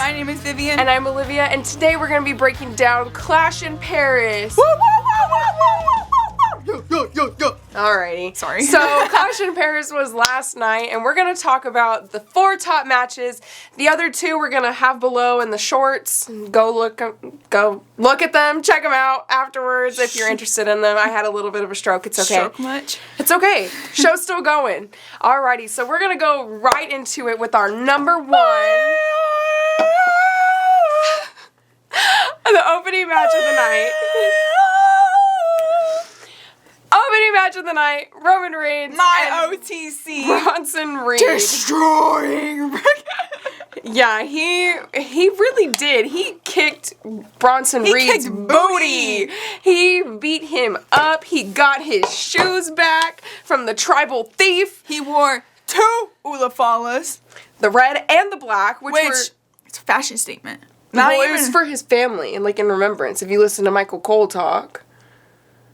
My name is Vivian. And I'm Olivia, and today we're going to be breaking down Clash in Paris. Woo, woo, woo, woo, woo, woo, woo, woo. Yo. Alrighty. Sorry. So, Clash in Paris was last night, and we're going to talk about the 4 top matches. The other 2 we're going to have below in the shorts. Go look at them, check them out afterwards if you're interested in them. I had a little bit of a stroke. It's okay. Stroke much? It's okay. Show's still going. Alrighty, so we're going to go right into it with our number 1. The opening match of the night. Opening match of the night, Roman Reigns My and OTC. Bronson Reed. Destroying. Yeah, he really did. He kicked Bronson Reed's kicked booty. He beat him up. He got his shoes back from the tribal thief. He wore 2 Ulafalas. The red and the black, which were... It's a fashion statement. It was for his family and, like, in remembrance. If you listen to Michael Cole talk.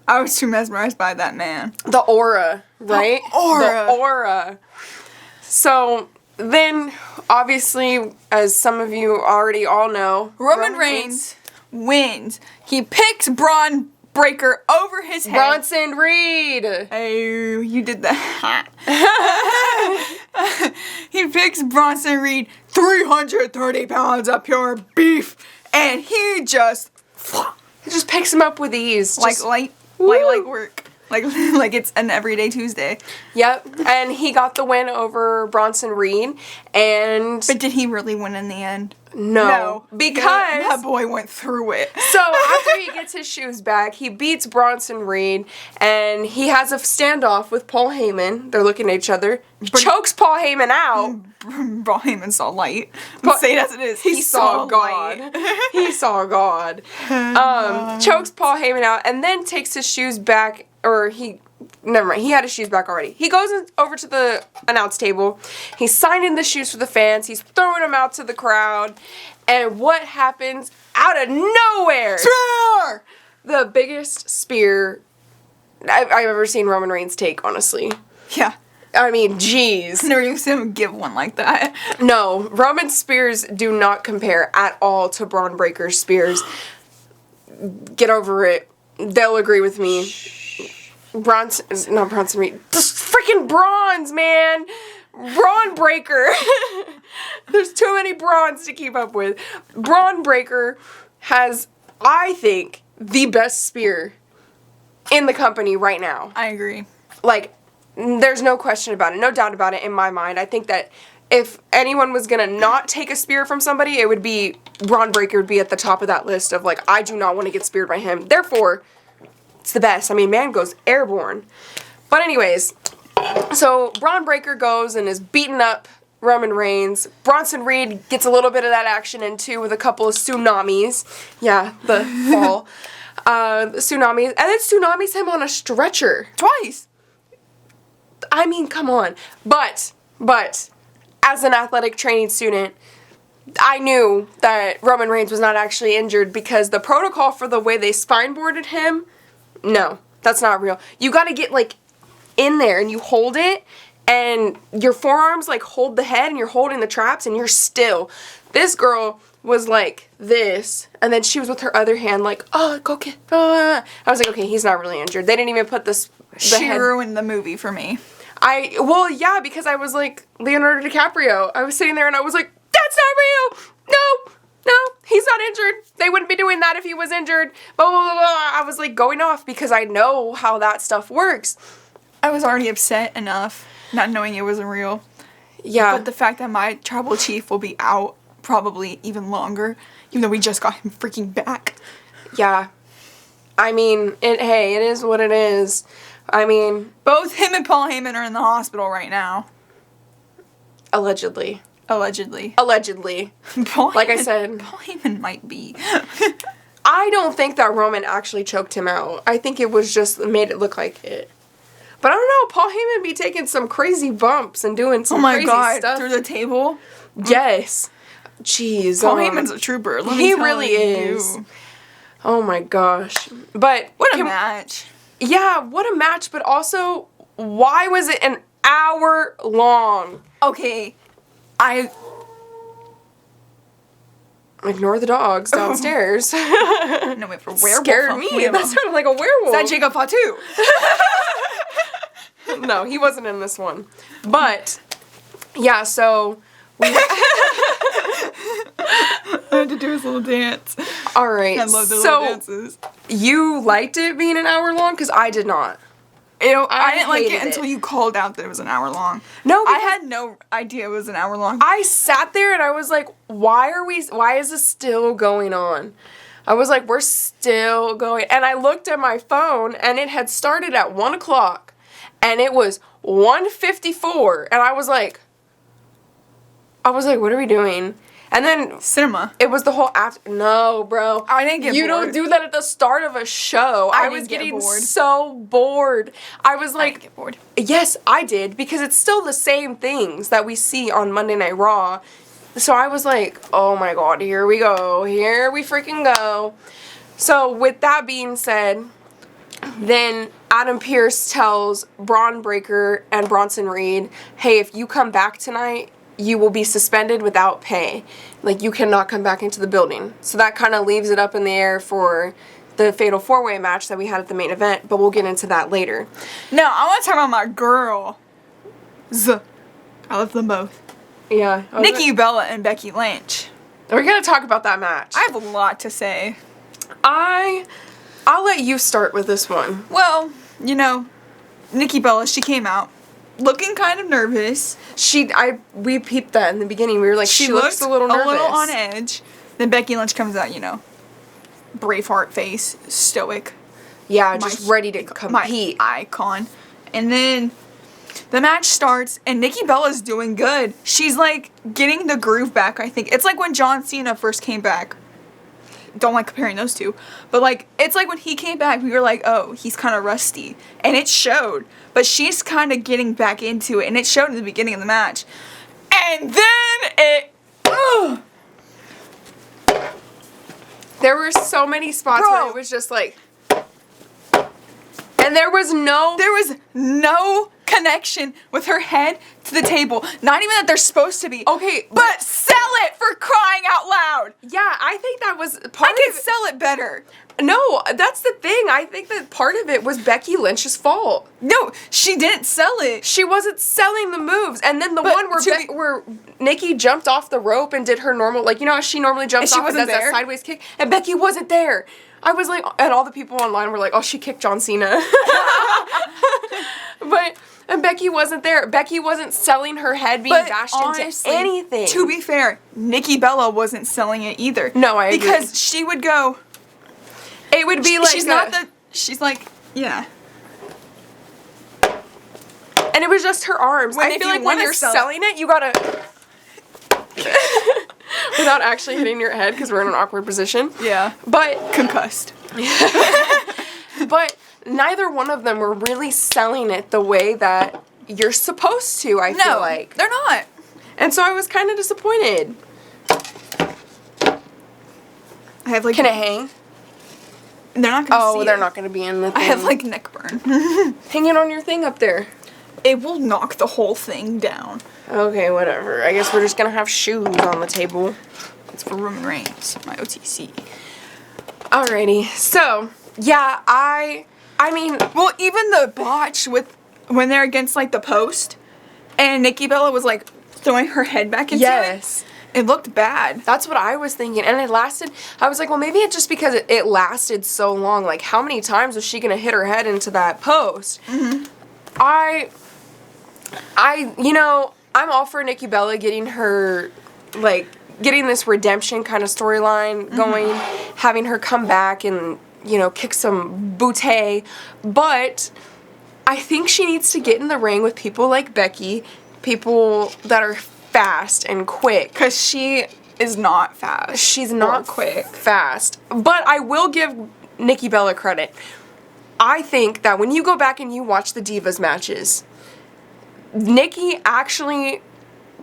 I was too mesmerized by that man. The aura, right? The aura. So, then, obviously, as some of you already all know... Roman Reigns wins. He picks Braun Breaker over his head. Bronson Reed! Oh, you did that. He picks Bronson Reed, 330 pounds of pure beef, and he just picks him up with ease. light work. Like it's an everyday Tuesday. Yep, and he got the win over Bronson Reed, and... But did he really win in the end? No, because... That boy went through it. So, after he gets his shoes back, he beats Bronson Reed, and he has a standoff with Paul Heyman. They're looking at each other. Chokes Paul Heyman out. Paul Heyman saw light. Say it as it is. He saw God. He saw God. Chokes Paul Heyman out, and then takes his shoes back, never mind, he had his shoes back already. He goes over to the announce table. He's signing the shoes for the fans. He's throwing them out to the crowd. And what happens out of nowhere? Spear! The biggest spear I've ever seen Roman Reigns take, honestly. Yeah. I mean, jeez. Never even seen him give one like that. No, Roman spears do not compare at all to Braun Breaker's spears. Get over it. They'll agree with me. Not Bronson Reed. Just freaking Bronze, man! Braun Breaker. There's too many Brawns to keep up with. Braun Breaker has, I think, the best spear in the company right now. I agree. Like, there's no question about it. No doubt about it in my mind. I think that if anyone was gonna not take a spear from somebody, it would be Braun Breaker would be at the top of that list of, like, I do not want to get speared by him. Therefore... it's the best. I mean, man goes airborne. But anyways, so Braun Breaker goes and is beating up Roman Reigns. Bronson Reed gets a little bit of that action in too with a couple of tsunamis. Yeah, the fall. The tsunamis. And then tsunamis him on a stretcher. Twice. I mean, come on. But, as an athletic training student, I knew that Roman Reigns was not actually injured because the protocol for the way they spine boarded him... no, that's not real. You gotta get, like, in there and you hold it and your forearms, like, hold the head and you're holding the traps and you're still. This girl was like this and then she was with her other hand like, oh, go get, I was like, okay, he's not really injured. They didn't even put this. She ruined the movie for me. Well, yeah, because I was like Leonardo DiCaprio. I was sitting there and I was like, that's not real. No, he's not injured. They wouldn't be doing that if he was injured. Blah, blah, blah, blah. I was, like, going off because I know how that stuff works. I was already upset enough, not knowing it wasn't real. Yeah. But the fact that my tribal chief will be out probably even longer, even though we just got him freaking back. Yeah. I mean, it is what it is. I mean... both him and Paul Heyman are in the hospital right now. Allegedly. Paul Like I said. Paul Heyman might be. I don't think that Roman actually choked him out. I think it was just made it look like it. But I don't know, Paul Heyman be taking some crazy bumps and doing some crazy stuff. Through the table? Yes. Jeez. Paul Heyman's a trooper. He really is. Oh my gosh. But what a match. Yeah, what a match, but also, why was it an hour long? Okay, Ignore the dogs downstairs. No, wait, for werewolf. Scared me. That sounded like a werewolf. Is that Jacob Fatu? No, he wasn't in this one. But, yeah, so... I had to do his little dance. All right. I love the little dances. You liked it being an hour long? Because I did not. I didn't like it hated until you called out that it was an hour long. No, I had no idea it was an hour long. I sat there and I was like, why is this still going on? I was like, we're still going. And I looked at my phone and it had started at 1 o'clock and it was 1:54. And I was like, what are we doing? And then cinema. It was the whole after. No, bro. I didn't get bored. You don't do that at the start of a show. I was getting so bored. I was like, I didn't get bored. Yes, I did, because it's still the same things that we see on Monday Night Raw. So I was like, oh my god, here we go. Here we freaking go. So with that being said, then Adam Pearce tells Braun Breaker and Bronson Reed, hey, if you come back tonight, you will be suspended without pay. Like, you cannot come back into the building. So that kind of leaves it up in the air for the Fatal 4-Way match that we had at the main event, but we'll get into that later. No, I want to talk about my girl. I love them both. Yeah. Nikkibella and Beckylynch. We're going to talk about that match. I have a lot to say. I'll let you start with this one. Well, you know, Nikkibella, she came out looking kind of nervous. We peeped that in the beginning. We were like, she looks a little nervous. A little on edge. Then Beckylynch comes out, you know, Braveheart face, stoic. Yeah, just ready to compete. My icon. And then the match starts, and Nikkibella's doing good. She's, like, getting the groove back, I think. It's like when John Cena first came back. Don't like comparing those two. But, like, it's like when he came back, we were like, oh, he's kind of rusty. And it showed. But she's kind of getting back into it. And it showed in the beginning of the match. And then it... Ugh. There were so many spots where it was just like... And there was no connection with her head to the table. Not even that they're supposed to be. Okay, but sell it for crying out loud. Yeah, I think that was part of it. I could sell it better. No, that's the thing. I think that part of it was Becky Lynch's fault. No, she didn't sell it. She wasn't selling the moves. And then the one where Nikki jumped off the rope and did her normal, like, you know how she normally jumps off and does that sideways kick? And Becky wasn't there. I was like, and all the people online were like, oh, she kicked John Cena. And Becky wasn't there. Becky wasn't selling her head being bashed into anything. To be fair, Nikkibella wasn't selling it either. No, I agree. Because she would go... It would be like... She's like, yeah. And it was just her arms. I feel like when you're selling it, you gotta... Without actually hitting your head, because we're in an awkward position. Yeah. But... Concussed. But neither one of them were really selling it the way that you're supposed to, I feel like. They're not. And so I was kind of disappointed. I have like... Can it hang? They're not gonna see they're not gonna be in the thing. I have like neck burn. Hang it on your thing up there. It will knock the whole thing down. Okay, whatever. I guess we're just gonna have shoes on the table. It's for romanreigns, my OTC. Alrighty. So, yeah, I mean... Well, even the botch with... When they're against, like, the post, and Nikkibella was, like, throwing her head back into it. It looked bad. That's what I was thinking. And it lasted... I was like, well, maybe it's just because it lasted so long. Like, how many times was she gonna hit her head into that post? Mm-hmm. You know, I'm all for Nikkibella getting her, like, getting this redemption kind of storyline going, having her come back and, you know, kick some bootay. But I think she needs to get in the ring with people like Becky, people that are fast and quick. Because she is not fast. She's not quick. Fast. But I will give Nikkibella credit. I think that when you go back and you watch the Divas matches, Nikki actually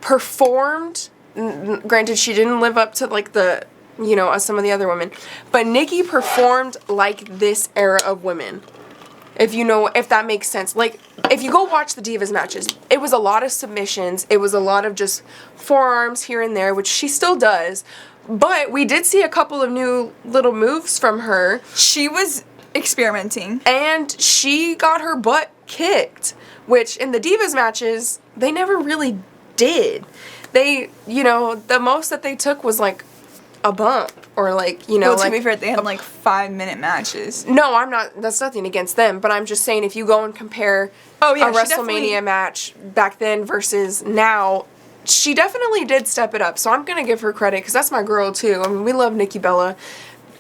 performed. Granted, she didn't live up to, like, the, you know, some of the other women. But Nikki performed like this era of women. If that makes sense. Like, if you go watch the Divas matches, it was a lot of submissions. It was a lot of just forearms here and there, which she still does. But we did see a couple of new little moves from her. She was experimenting. And she got her butt kicked, which in the Divas matches, they never really did. They, the most that they took was like a bump. Or like, well, to be fair, they had like 5-minute matches. No, I'm not. That's nothing against them. But I'm just saying, if you go and compare a WrestleMania match back then versus now, she definitely did step it up. So I'm gonna give her credit because that's my girl too. I mean, we love Nikkibella.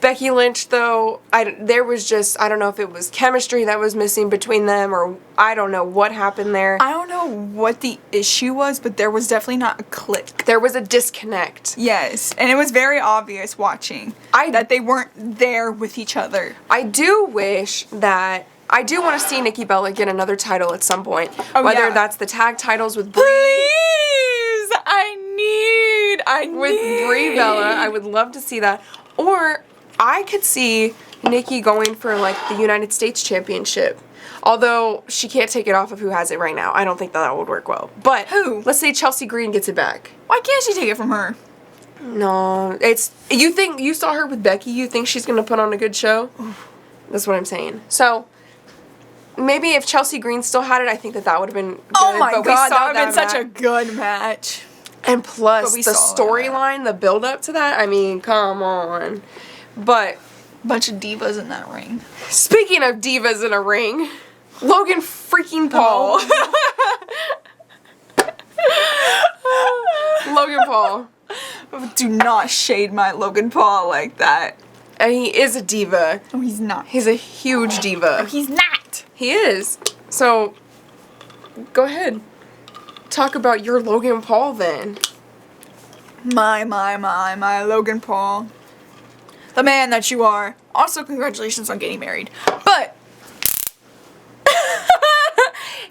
Beckylynch, though, there was just, I don't know if it was chemistry that was missing between them, or I don't know what happened there. I don't know what the issue was, but there was definitely not a click. There was a disconnect. Yes, and it was very obvious watching that they weren't there with each other. I do wish that, I do want to see Nikkibella get another title at some point. Whether that's the tag titles with Brie. Please! With Brie Bella, I would love to see that. Or I could see Nikki going for like the United States Championship. Although she can't take it off of who has it right now. I don't think that would work well. But who? Let's say Chelsea Green gets it back. Why can't she take it from her? No, you saw her with Becky, you think she's gonna put on a good show? That's what I'm saying. So maybe if Chelsea Green still had it, I think that would have been good. Oh my god, that would have been such a good match. And plus, the storyline, the build up to that, I mean, come on. But bunch of divas in that ring. Speaking of divas in a ring, Logan freaking Paul. Logan Paul. Do not shade my Logan Paul like that. And he is a diva. No, he's not. He's a huge diva. No, he's not. He is. So, go ahead. Talk about your Logan Paul then. My Logan Paul. The man that you are. Also, congratulations on getting married. But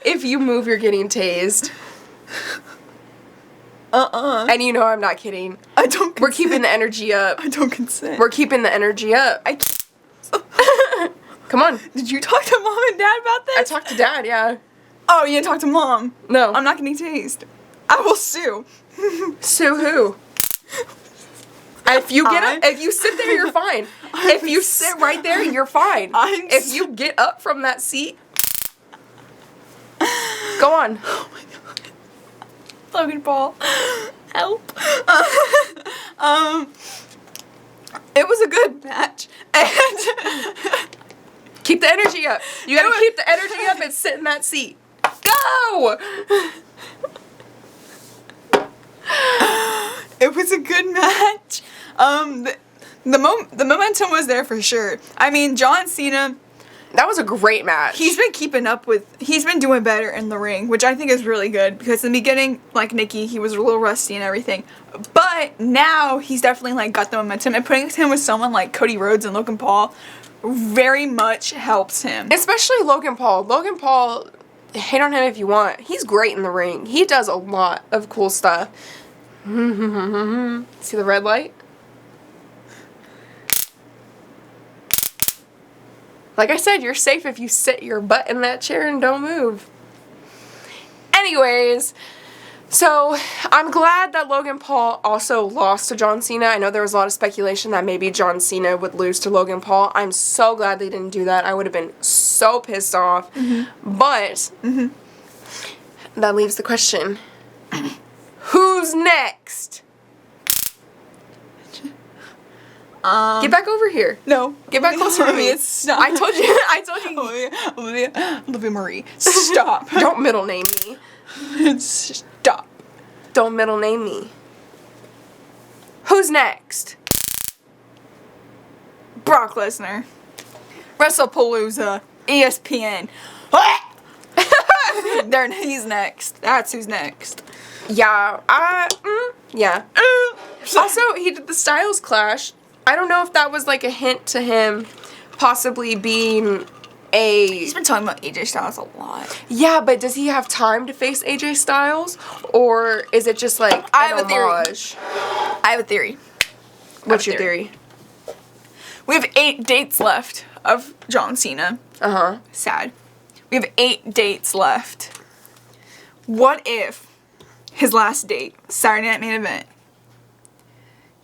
if you move, you're getting tased. And you know I'm not kidding. I don't consent. We're keeping the energy up. I don't consent. We're keeping the energy up. Come on. Did you talk to mom and dad about this? I talked to dad, yeah. Oh, you didn't talk to mom? No. I'm not getting tased. I will sue. Sue who? If you sit there, you're fine. If you sit right there, you're fine. If you get up from that seat, go on. Oh my god. Logan Paul, help. It was a good match. And keep the energy up. You gotta keep the energy up and sit in that seat. Go! It was a good match. The momentum was there for sure. I mean, John Cena. That was a great match. He's been doing better in the ring, which I think is really good because in the beginning, like Nikki, he was a little rusty and everything. But now he's definitely like got the momentum, and putting him with someone like Cody Rhodes and Logan Paul very much helps him. Especially Logan Paul. Logan Paul, hate on him if you want. He's great in the ring. He does a lot of cool stuff. See the red light? Like I said, you're safe if you sit your butt in that chair and don't move. Anyways, so I'm glad that Logan Paul also lost to John Cena. I know there was a lot of speculation that maybe John Cena would lose to Logan Paul. I'm so glad they didn't do that. I would have been so pissed off. Mm-hmm. But that leaves the question, who's next? Get back over here. No. Get back closer to me. Stop. I told you. Olivia Marie. Stop. Don't middle name me. Stop. Don't middle name me. Who's next? Brock Lesnar. WrestlePalooza. ESPN. He's next. That's who's next. Yeah. Yeah. Also, he did the Styles Clash. I don't know if that was like a hint to him possibly being He's been talking about AJ Styles a lot. Yeah, but does he have time to face AJ Styles? Or is it just like I have a theory. What's your theory? We have 8 dates left of John Cena. Sad. We have 8 dates left. What if his last date, Saturday Night Main Event,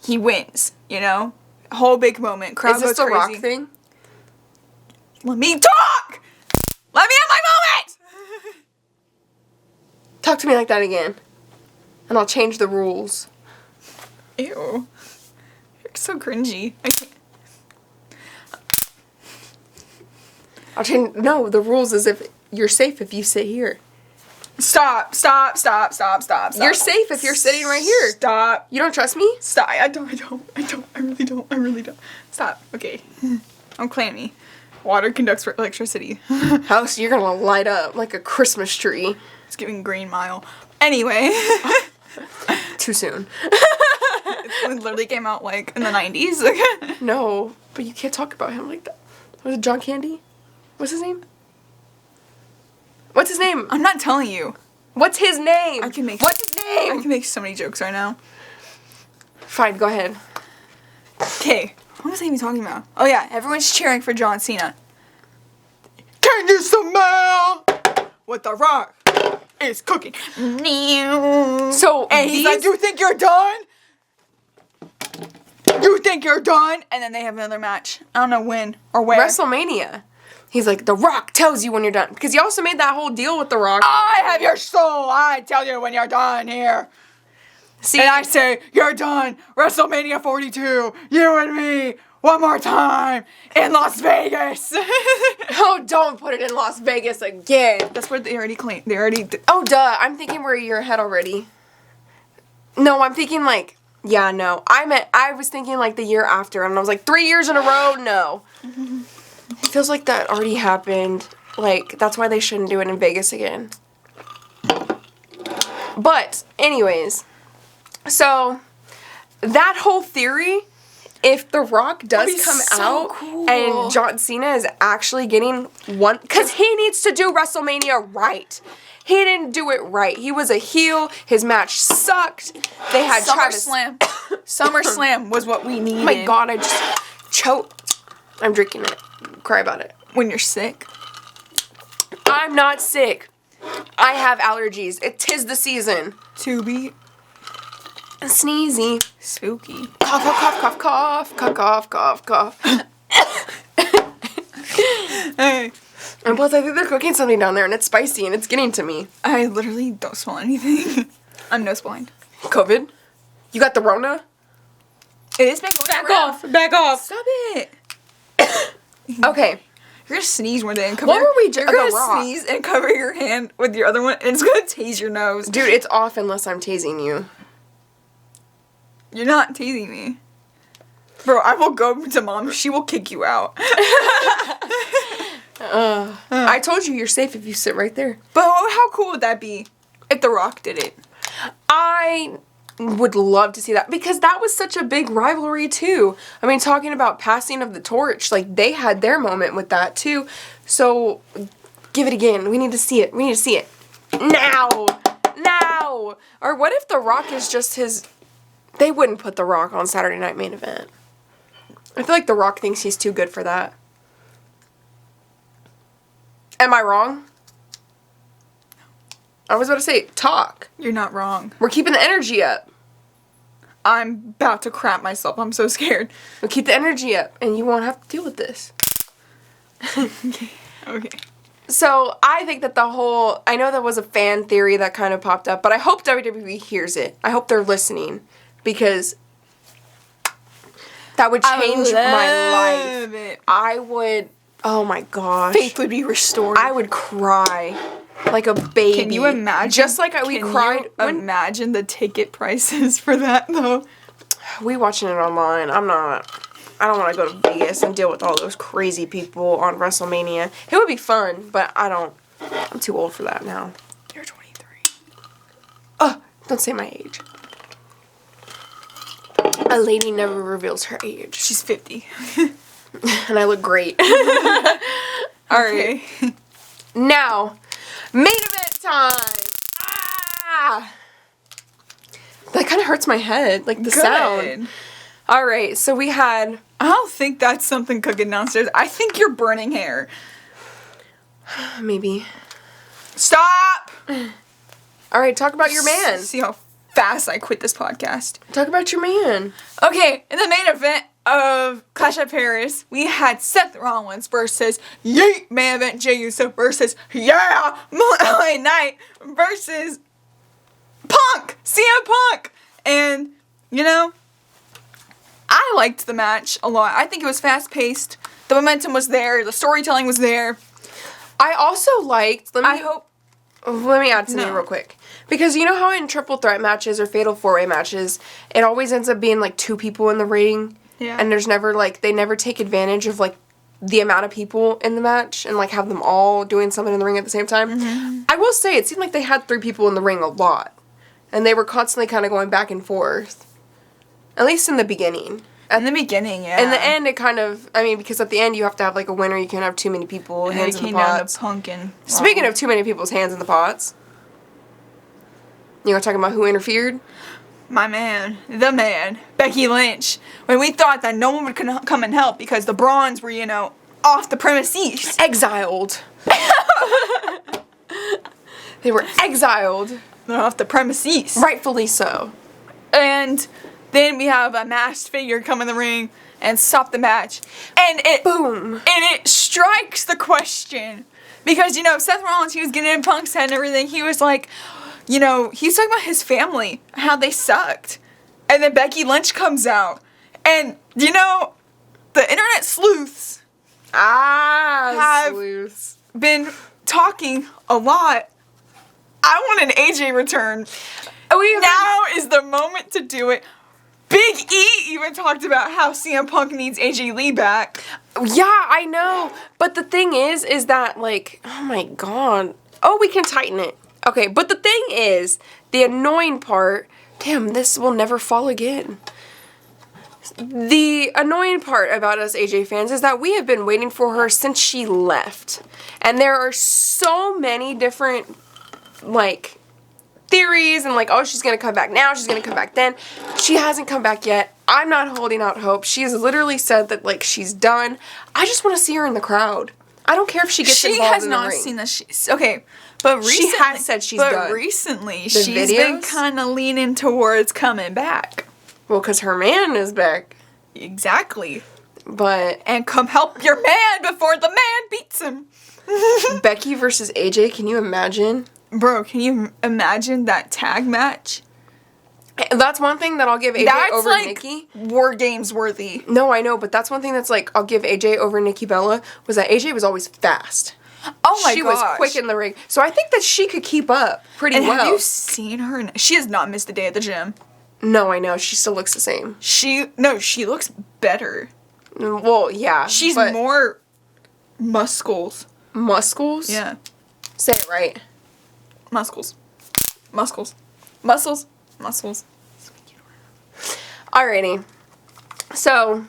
he wins, you know? Whole big moment. Crowd Is this goes the crazy. Rock thing? Let me talk! Let me have my moment! Talk to me like that again. And I'll change the rules. Ew. You're so cringy. I can't. I'll change. No, the rules is if you're safe if you sit here. Stop. You're safe if you're sitting right here. Stop. You don't trust me? Stop. I really don't. Stop. Okay. Don't claim me. Water conducts electricity. House, you're gonna light up like a Christmas tree. It's giving Green Mile. Anyway. Too soon. It literally came out like in the 90s. No, but you can't talk about him like that. Was it John Candy? What's his name? What's his name? I'm not telling you. What's his name? I can make. What's his name? I can make so many jokes right now. Fine, go ahead. Okay. What was I even talking about? Oh yeah, everyone's cheering for John Cena. Can you smell what the Rock is cooking? So And he's like, you think you're done? You think you're done? And then they have another match. I don't know when or where. WrestleMania. He's like, The Rock tells you when you're done. Because he also made that whole deal with The Rock. I have your soul. I tell you when you're done here. See, And I say, you're done. WrestleMania 42. You and me. One more time. In Las Vegas. oh, don't put it in Las Vegas again. That's where they already claimed. They already did. Oh, duh. I'm thinking we're a year ahead already. No, I'm thinking like, yeah, no. I was thinking like the year after. And I was like, 3 years in a row? No. It feels like that already happened. Like, that's why they shouldn't do it in Vegas again. But, anyways. So, that whole theory, if The Rock does come out and John Cena is actually getting one, because he needs to do WrestleMania right. He didn't do it right. He was a heel. His match sucked. They had SummerSlam. SummerSlam was what we needed. Oh my god, I just choked. I'm drinking it. Cry about it. When you're sick. I'm not sick. I have allergies. It 'tis the season. To be Sneezy. spooky. Cough, cough, cough, cough, cough, cough, cough, cough. Hey. And plus, I think they're cooking something down there, and it's spicy, and it's getting to me. I literally don't smell anything. I'm nose blind. COVID? You got the Rona? It is Back off! Back off! Stop it. Okay. You're gonna sneeze one day and cover. What were we You're The gonna Rock. sneeze and cover your hand with your other one, and it's gonna tase your nose. Dude, it's off unless I'm tasing you. You're not tasing me. Bro, I will go to mom. She will kick you out. I told you you're safe if you sit right there. But how cool would that be if The Rock did it? I would love to see that because that was such a big rivalry too. I mean, talking about passing of the torch, like they had their moment with that too. So give it again. We need to see it. We need to see it now. Or what if The Rock is just his? They wouldn't put The Rock on Saturday Night Main Event. I feel like The Rock thinks he's too good for that. Am I wrong? I was about to say, talk. You're not wrong. We're keeping the energy up. I'm about to crap myself. I'm so scared. We'll keep the energy up, and you won't have to deal with this. Okay. So, I think that I know that was a fan theory that kind of popped up, but I hope WWE hears it. I hope they're listening, because that would change my life. It. I would, oh my gosh. Faith would be restored. I would cry like a baby. Can you imagine? Just like we cried. Imagine the ticket prices for that, though. We watching it online. I don't want to go to Vegas and deal with all those crazy people on WrestleMania. It would be fun, but I'm too old for that now. You're 23. Don't say my age. A lady never reveals her age. She's 50. And I look great. All right. Now, main event time. Ah! That kind of hurts my head, like the sound. All right, so we had I don't think that's something cooking downstairs. I think you're burning hair. Maybe. Stop! All right, talk about your man. See how fast I quit this podcast. Talk about your man. Okay, in the main event of Clash at Paris, we had Seth Rollins versus Yeet main event Jey Uso versus laknight versus CM Punk. And, you know, I liked the match a lot. I think it was fast paced. The momentum was there. The storytelling was there. I also liked, let me add something real quick. Because you know how in triple threat matches or fatal 4-way matches, it always ends up being like 2 people in the ring. Yeah. And there's never like, they never take advantage of like the amount of people in the match and like have them all doing something in the ring at the same time. Mm-hmm. I will say it seemed like they had 3 people in the ring a lot. And they were constantly kind of going back and forth. At least in the beginning. In the beginning, yeah. In the end, it kind of, I mean, because at the end you have to have like a winner. You can't have too many people, hands in the pots. Speaking of too many people's hands in the pots. You know, talking about who interfered? My man, the man, beckylynch. When we thought that no one would come and help because the Brawns were, you know, off the premises. Exiled. They were exiled. They're off the premises. Rightfully so. And then we have a masked figure come in the ring and stop the match. And it... Boom. And it strikes the question. Because, you know, Seth Rollins, he was getting in Punk's head and everything. He was like... You know, he's talking about his family, how they sucked. And then beckylynch comes out. And, you know, the internet sleuths have been talking a lot. I want an AJ return. Now is the moment to do it. Big E even talked about how CM Punk needs Ajlee back. Yeah, I know. But the thing is that, like, oh my god. Oh, we can tighten it. Okay, but the thing is, the annoying part, damn, this will never fall again. The annoying part about us AJ fans is that we have been waiting for her since she left. And there are so many different, like, theories and like, oh, she's gonna come back now, she's gonna come back then. She hasn't come back yet. I'm not holding out hope. She has literally said that, like, she's done. I just want to see her in the crowd. I don't care if she gets involved in the ring. She has not seen that she's... Okay. But recently, she has said she's done. But recently, she's been kind of leaning towards coming back. Well, because her man is back. Exactly. But... And come help your man before the man beats him. Becky versus AJ, can you imagine? Bro, can you imagine that tag match? That's one thing that I'll give AJ over like Nikki. War Games worthy. No, I know, but that's one thing that's like, I'll give AJ over Nikkibella, was that AJ was always fast. Oh my gosh. She was quick in the ring. So I think that she could keep up pretty well. Have you seen her? She has not missed a day at the gym. No, I know. She still looks the same. She looks better. Well, yeah. She's more muscles. Muscles? Yeah. Say it right. Muscles. Muscles. Muscles. Muscles. Alrighty. So,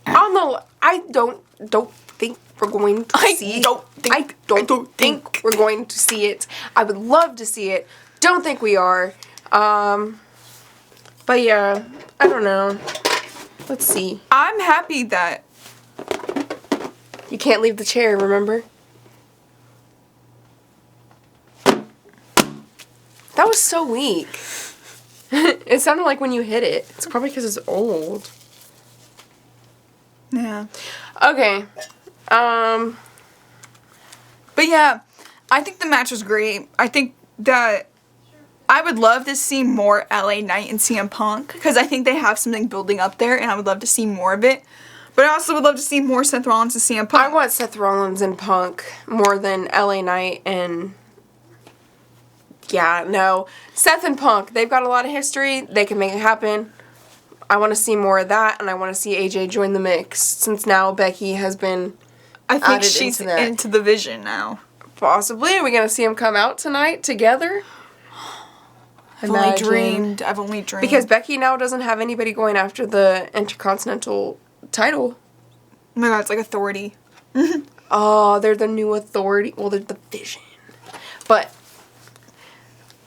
I don't think we're going to see it. I don't think we're going to see it. I would love to see it. Don't think we are. But yeah, I don't know. Let's see. I'm happy that... You can't leave the chair, remember? That was so weak. It sounded like when you hit it. It's probably because it's old. Yeah. Okay. But yeah, I think the match was great. I think that I would love to see more LA Knight and CM Punk because I think they have something building up there and I would love to see more of it. But I also would love to see more Seth Rollins and CM Punk. I want Seth Rollins and Punk more than LA Knight and... Yeah, no. Seth and Punk, they've got a lot of history. They can make it happen. I want to see more of that, and I want to see AJ join the mix, since now Becky has been I think she's into the vision now. Possibly. Are we going to see them come out tonight together? I've only dreamed. Because Becky now doesn't have anybody going after the Intercontinental title. Oh my god, it's like Authority. Oh, they're the new Authority. Well, they're the Vision. But...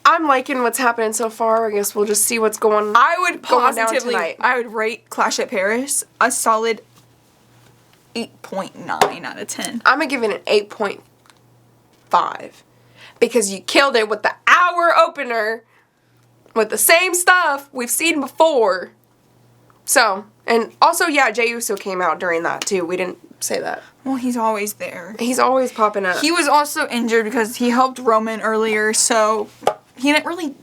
I'm liking what's happening so far. I guess we'll just see what's going on. I would Going down positively, tonight. I would rate Clash at Paris a solid 8.9 out of 10. I'm going to give it an 8.5 because you killed it with the hour opener with the same stuff we've seen before. So, and also, yeah, Jey Uso came out during that too. We didn't say that. Well, he's always there. He's always popping up. He was also injured because he helped Roman earlier, so he didn't really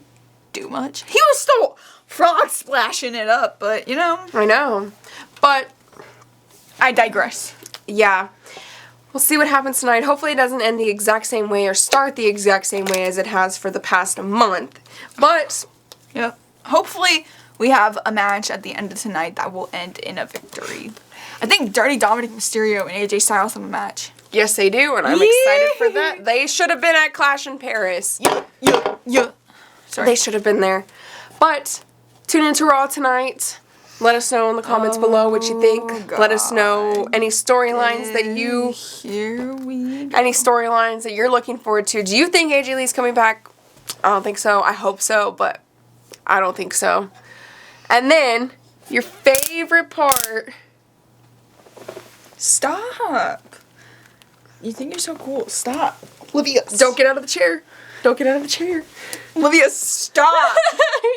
do much. He was still frog splashing it up, but you know. I know. But I digress. yeah, we'll see what happens tonight. Hopefully it doesn't end the exact same way or start the exact same way as it has for the past month. But Yep. Hopefully we have a match at the end of tonight that will end in a victory. I think Dirty Dominic Mysterio and AJ Styles have a match. yes, they do, and I'm excited for that. They should have been at Clash in Paris. Yeah. Sorry. They should have been there. But tune into Raw tonight. Let us know in the comments below what you think. God. Let us know any storylines that you Here we go. any storylines that you're looking forward to. Do you think AJ Lee's coming back? I don't think so. I hope so, but I don't think so. And then your favorite part. Stop. You think you're so cool. Stop. Olivia, Don't get out of the chair. Don't get out of the chair. Olivia, stop.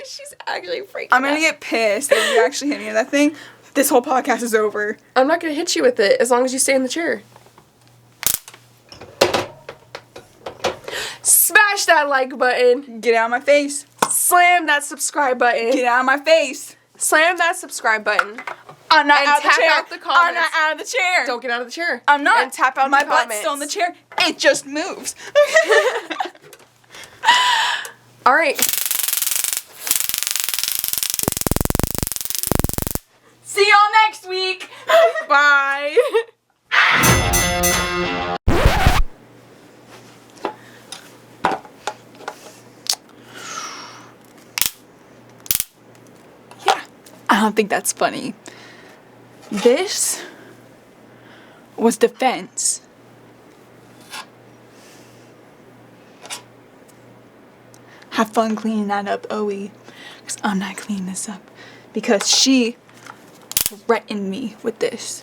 She's actually freaking I'm gonna out. get pissed if you actually hit me with that thing. This whole podcast is over. I'm not gonna hit you with it as long as you stay in the chair. Smash that like button. Get out of my face. Slam that subscribe button. Get out of my face. Slam that subscribe button. I'm not And out of the tap chair. out the I'm comments. not out of the chair. Don't get out of the chair. I'm not. And tap out my the butt's comments. still in the chair. It just moves. All right. See y'all next week. Bye. I don't think that's funny. This was defense. Have fun cleaning that up, Owie. Because I'm not cleaning this up. Because she threatened me with this.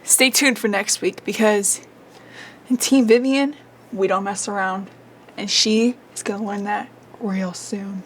Stay tuned for next week because in Team Vivian, we don't mess around. And she is going to learn that real soon.